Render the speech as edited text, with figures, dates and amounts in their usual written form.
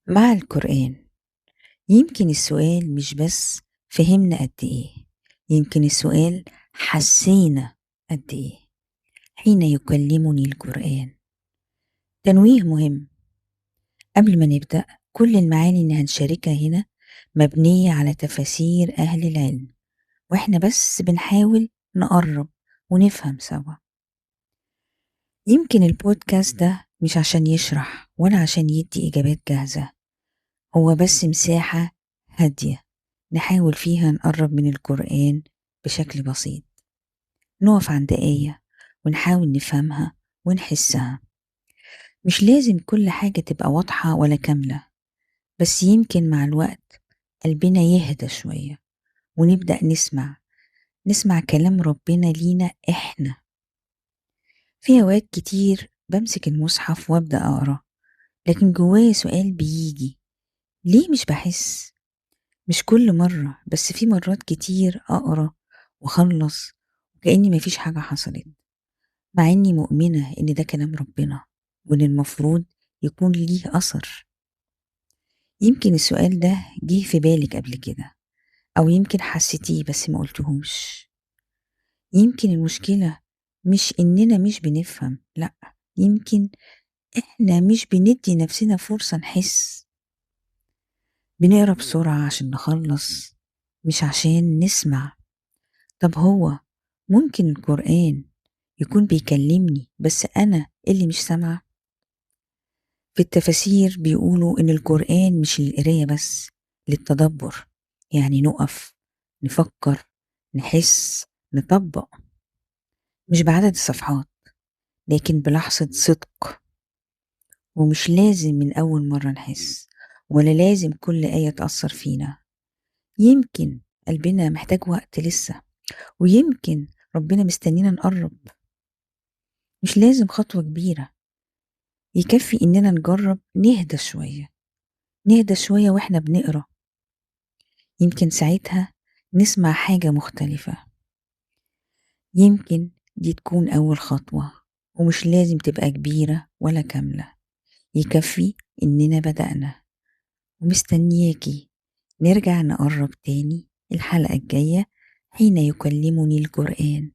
مع القرآن، يمكن السؤال مش بس فهمنا قد إيه، يمكن السؤال حسينا قد إيه حين يكلمني القرآن. تنويه مهم قبل ما نبدأ، كل المعاني اللي هنشاركها هنا مبنية على تفاسير أهل العلم، وإحنا بس بنحاول نقرب ونفهم سوا. يمكن البودكاست ده مش عشان يشرح ولا عشان يدي إجابات جاهزة، هو بس مساحة هادية نحاول فيها نقرب من القرآن بشكل بسيط، نقف عند آية ونحاول نفهمها ونحسها. مش لازم كل حاجة تبقى واضحة ولا كاملة، بس يمكن مع الوقت قلبنا يهدى شوية ونبدأ نسمع كلام ربنا لينا إحنا. في أوقات كتير بمسك المصحف وأبدأ أقرأ، لكن جوايا سؤال بيجي: ليه مش بحس؟ مش كل مرة، بس في مرات كتير أقرأ وأخلص وكأني مفيش حاجة حصلت، مع إني مؤمنة إن ده كلام ربنا وإن المفروض يكون ليه أثر. يمكن السؤال ده جه في بالك قبل كده، أو يمكن حسيتيه بس ما قلتهوش. يمكن المشكلة مش إننا مش بنفهم، لأ، يمكن إحنا مش بندي نفسنا فرصة نحس. بنقرا بسرعة عشان نخلص، مش عشان نسمع. طب هو ممكن القرآن يكون بيكلمني بس أنا اللي مش سامعة؟ في التفاسير بيقولوا إن القرآن مش للقراية بس، للتدبر، يعني نقف نفكر نحس نطبق، مش بعدد الصفحات لكن بلحظة صدق. ومش لازم من أول مرة نحس، ولا لازم كل آية تأثر فينا. يمكن قلبنا محتاج وقت لسه، ويمكن ربنا مستنينا نقرب. مش لازم خطوة كبيرة، يكفي إننا نجرب نهدى شوية، نهدى شوية وإحنا بنقرا. يمكن ساعتها نسمع حاجة مختلفة. يمكن دي تكون أول خطوة، ومش لازم تبقى كبيرة ولا كاملة، يكفي إننا بدأنا. ومستنياكي نرجع نقرب تاني الحلقة الجاية حين يكلمني القرآن.